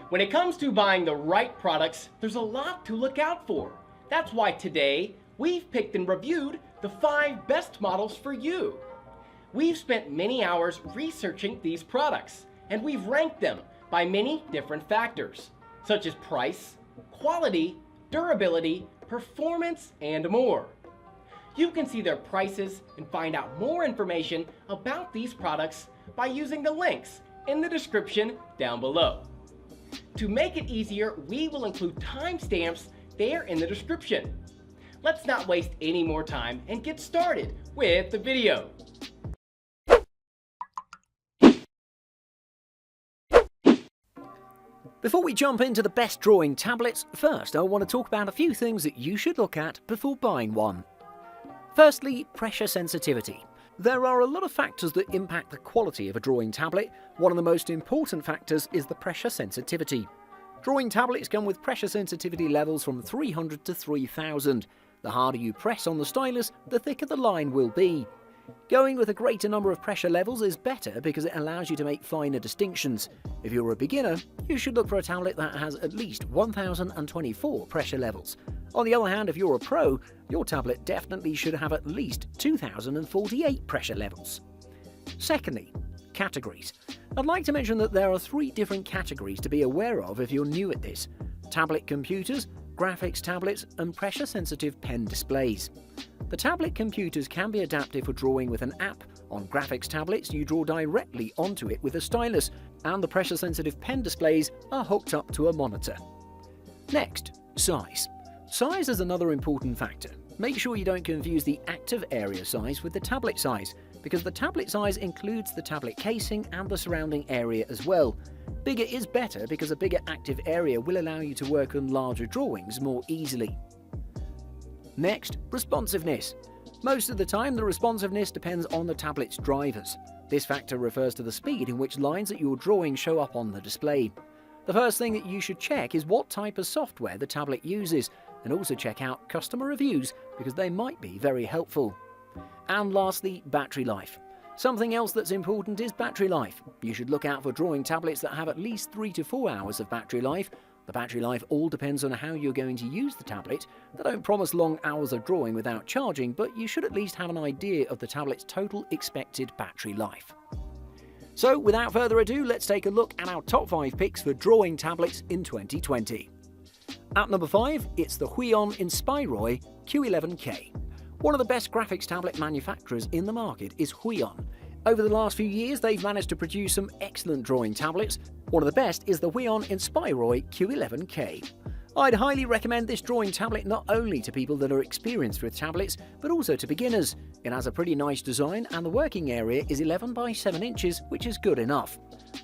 When it comes to buying the right products, there's a lot to look out for. That's why today, we've picked and reviewed the 5 best models for you. We've spent many hours researching these products, and we've ranked them by many different factors, such as price, quality, durability, performance, and more. You can see their prices and find out more information about these products by using the links in the description down below. To make it easier, we will include timestamps there in the description. Let's not waste any more time and get started with the video. Before we jump into the best drawing tablets, first I want to talk about a few things that you should look at before buying one. Firstly, pressure sensitivity. There are a lot of factors that impact the quality of a drawing tablet. One of the most important factors is the pressure sensitivity. Drawing tablets come with pressure sensitivity levels from 300 to 3000. The harder you press on the stylus, the thicker the line will be. Going with a greater number of pressure levels is better because it allows you to make finer distinctions. If you're a beginner, you should look for a tablet that has at least 1024 pressure levels. On the other hand, if you're a pro, your tablet definitely should have at least 2048 pressure levels. Secondly, categories. I'd like to mention that there are 3 different categories to be aware of if you're new at this: tablet computers, graphics tablets, and pressure-sensitive pen displays. The tablet computers can be adapted for drawing with an app. On graphics tablets, you draw directly onto it with a stylus, and the pressure-sensitive pen displays are hooked up to a monitor. Next, size. Size is another important factor. Make sure you don't confuse the active area size with the tablet size, because the tablet size includes the tablet casing and the surrounding area as well. Bigger is better because a bigger active area will allow you to work on larger drawings more easily. Next, responsiveness. Most of the time, the responsiveness depends on the tablet's drivers. This factor refers to the speed in which lines that you're drawing show up on the display. The first thing that you should check is what type of software the tablet uses, and also check out customer reviews because they might be very helpful. And lastly, battery life. Something else that's important is battery life. You should look out for drawing tablets that have at least 3 to 4 hours of battery life. The battery life all depends on how you're going to use the tablet. They don't promise long hours of drawing without charging, but you should at least have an idea of the tablet's total expected battery life. So without further ado, let's take a look at our top 5 picks for drawing tablets in 2020. At number 5, it's the Huion Inspiroi Q11K. One of the best graphics tablet manufacturers in the market is Huion. Over the last few years, they've managed to produce some excellent drawing tablets. One of the best is the Huion Inspiroi Q11K. I'd highly recommend this drawing tablet not only to people that are experienced with tablets, but also to beginners. It has a pretty nice design and the working area is 11 by 7 inches, which is good enough.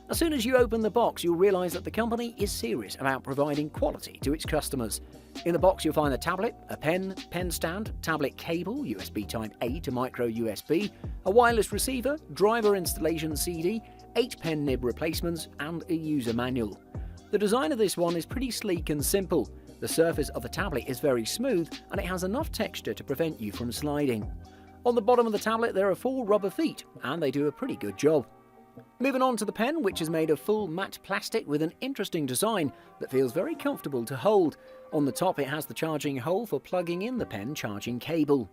As soon as you open the box, you'll realise that the company is serious about providing quality to its customers. In the box you'll find a tablet, a pen, pen stand, tablet cable, USB Type-A to micro USB, a wireless receiver, driver installation CD, 8 pen nib replacements and a user manual. The design of this one is pretty sleek and simple. The surface of the tablet is very smooth and it has enough texture to prevent you from sliding. On the bottom of the tablet there are 4 rubber feet and they do a pretty good job. Moving on to the pen, which is made of full matte plastic with an interesting design that feels very comfortable to hold. On the top it has the charging hole for plugging in the pen charging cable.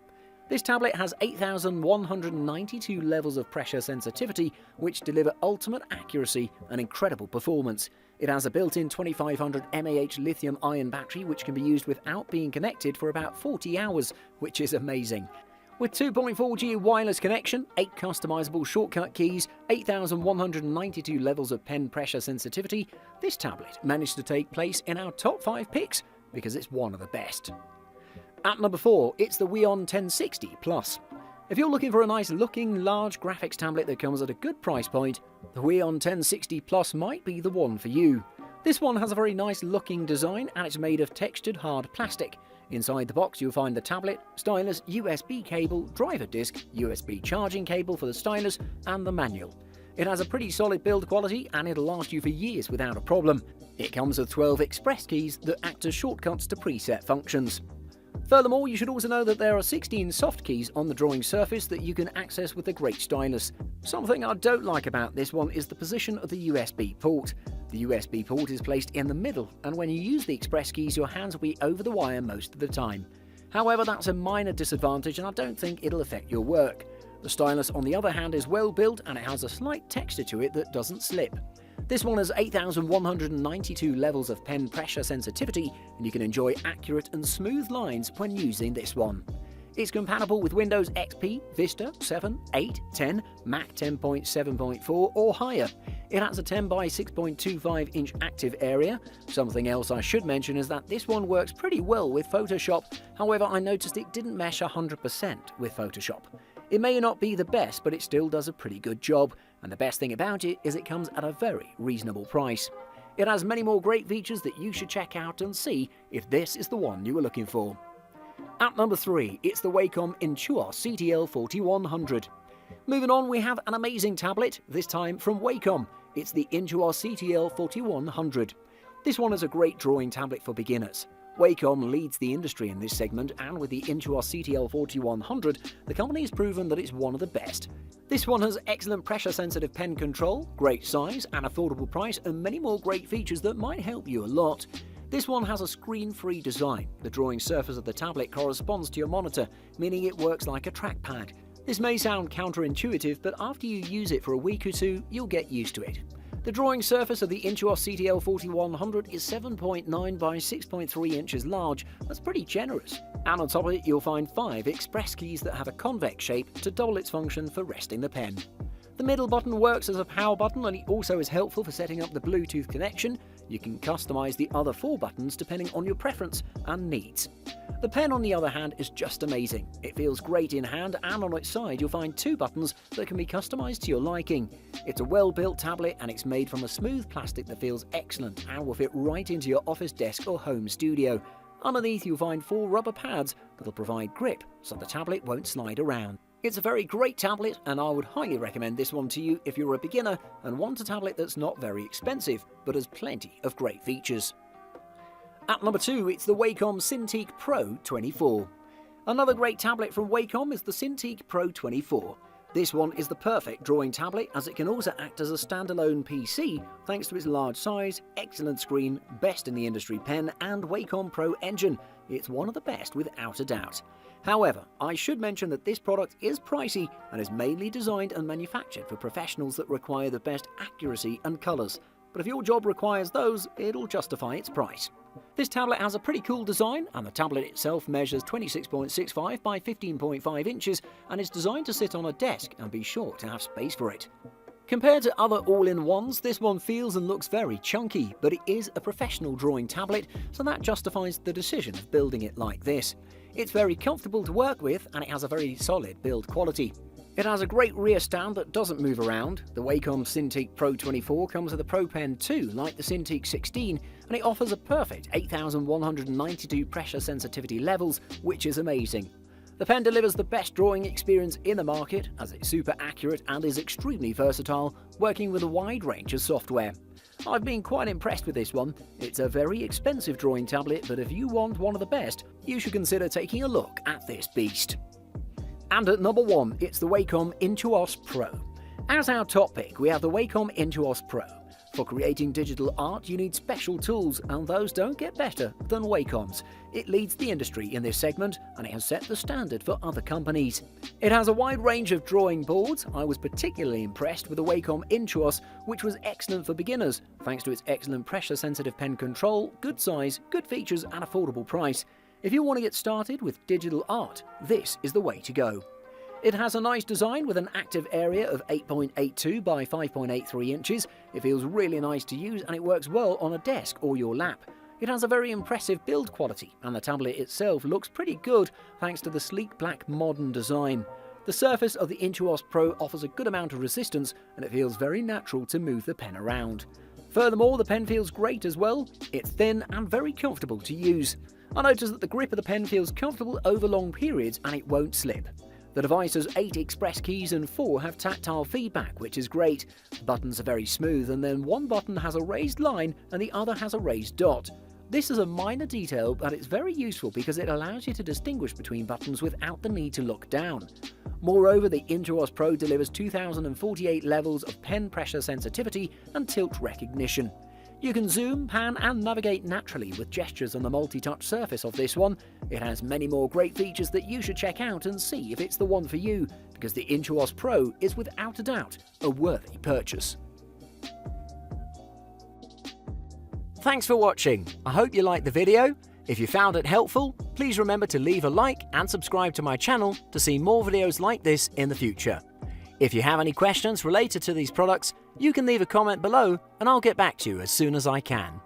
This tablet has 8,192 levels of pressure sensitivity, which deliver ultimate accuracy and incredible performance. It has a built-in 2500 mAh lithium-ion battery which can be used without being connected for about 40 hours, which is amazing. With 2.4G wireless connection, 8 customizable shortcut keys, 8,192 levels of pen pressure sensitivity, this tablet managed to take place in our top 5 picks because it's one of the best. At number 4, it's the Huion 1060 Plus. If you're looking for a nice looking large graphics tablet that comes at a good price point, the Huion 1060 Plus might be the one for you. This one has a very nice looking design and it's made of textured hard plastic. Inside the box you'll find the tablet, stylus, USB cable, driver disc, USB charging cable for the stylus and the manual. It has a pretty solid build quality and it'll last you for years without a problem. It comes with 12 express keys that act as shortcuts to preset functions. Furthermore, you should also know that there are 16 soft keys on the drawing surface that you can access with the great stylus. Something I don't like about this one is the position of the USB port. The USB port is placed in the middle, and when you use the express keys, your hands will be over the wire most of the time. However, that's a minor disadvantage, and I don't think it'll affect your work. The stylus, on the other hand, is well built and it has a slight texture to it that doesn't slip. This one has 8,192 levels of pen pressure sensitivity, and you can enjoy accurate and smooth lines when using this one. It's compatible with Windows XP, Vista, 7, 8, 10, Mac 10.7.4 or higher. It has a 10 by 6.25 inch active area. Something else I should mention is that this one works pretty well with Photoshop, however I noticed it didn't mesh 100% with Photoshop. It may not be the best, but it still does a pretty good job, and the best thing about it is it comes at a very reasonable price. It has many more great features that you should check out and see if this is the one you were looking for. At number 3, it's the Wacom Intuos CTL4100. Moving on, we have an amazing tablet, this time from Wacom. It's the Intuos CTL4100. This one is a great drawing tablet for beginners. Wacom leads the industry in this segment, and with the Intuos CTL4100, the company has proven that it's one of the best. This one has excellent pressure-sensitive pen control, great size, an affordable price, and many more great features that might help you a lot. This one has a screen-free design. The drawing surface of the tablet corresponds to your monitor, meaning it works like a trackpad. This may sound counterintuitive, but after you use it for a week or two, you'll get used to it. The drawing surface of the Intuos CTL4100 is 7.9 by 6.3 inches large. That's pretty generous. And on top of it, you'll find 5 express keys that have a convex shape to double its function for resting the pen. The middle button works as a power button, and it also is helpful for setting up the Bluetooth connection. You can customize the other 4 buttons depending on your preference and needs. The pen, on the other hand, is just amazing. It feels great in hand, and on its side you'll find 2 buttons that can be customized to your liking. It's a well-built tablet, and it's made from a smooth plastic that feels excellent and will fit right into your office desk or home studio. Underneath you'll find 4 rubber pads that'll provide grip so the tablet won't slide around. It's a very great tablet, and I would highly recommend this one to you if you're a beginner and want a tablet that's not very expensive, but has plenty of great features. At number 2, it's the Wacom Cintiq Pro 24. Another great tablet from Wacom is the Cintiq Pro 24. This one is the perfect drawing tablet, as it can also act as a standalone PC thanks to its large size, excellent screen, best in the industry pen, and Wacom Pro engine. It's one of the best without a doubt. However, I should mention that this product is pricey and is mainly designed and manufactured for professionals that require the best accuracy and colours. But if your job requires those, it'll justify its price. This tablet has a pretty cool design, and the tablet itself measures 26.65 by 15.5 inches and is designed to sit on a desk and be sure to have space for it. Compared to other all-in-ones, this one feels and looks very chunky, but it is a professional drawing tablet, so that justifies the decision of building it like this. It's very comfortable to work with, and it has a very solid build quality. It has a great rear stand that doesn't move around. The Wacom Cintiq Pro 24 comes with a Pro Pen 2 like the Cintiq 16, and it offers a perfect 8,192 pressure sensitivity levels, which is amazing. The pen delivers the best drawing experience in the market, as it's super accurate and is extremely versatile, working with a wide range of software. I've been quite impressed with this one. It's a very expensive drawing tablet, but if you want one of the best, you should consider taking a look at this beast. And at number 1, it's the Wacom Intuos Pro. As our top pick, we have the Wacom Intuos Pro. For creating digital art, you need special tools, and those don't get better than Wacom's. It leads the industry in this segment, and it has set the standard for other companies. It has a wide range of drawing boards. I was particularly impressed with the Wacom Intuos, which was excellent for beginners, thanks to its excellent pressure-sensitive pen control, good size, good features, and affordable price. If you want to get started with digital art, this is the way to go. It has a nice design with an active area of 8.82 by 5.83 inches. It feels really nice to use, and it works well on a desk or your lap. It has a very impressive build quality, and the tablet itself looks pretty good thanks to the sleek black modern design. The surface of the Intuos Pro offers a good amount of resistance, and it feels very natural to move the pen around. Furthermore, the pen feels great as well. It's thin and very comfortable to use. I noticed that the grip of the pen feels comfortable over long periods, and it won't slip. The device has 8 express keys and 4 have tactile feedback, which is great. The buttons are very smooth, and then one button has a raised line and the other has a raised dot. This is a minor detail, but it's very useful because it allows you to distinguish between buttons without the need to look down. Moreover, the Intuos Pro delivers 2,048 levels of pen pressure sensitivity and tilt recognition. You can zoom, pan and navigate naturally with gestures on the multi-touch surface of this one. It has many more great features that you should check out and see if it's the one for you, because the Intuos Pro is without a doubt a worthy purchase. Thanks for watching. I hope you liked the video. If you found it helpful, please remember to leave a like and subscribe to my channel to see more videos like this in the future. If you have any questions related to these products, you can leave a comment below and I'll get back to you as soon as I can.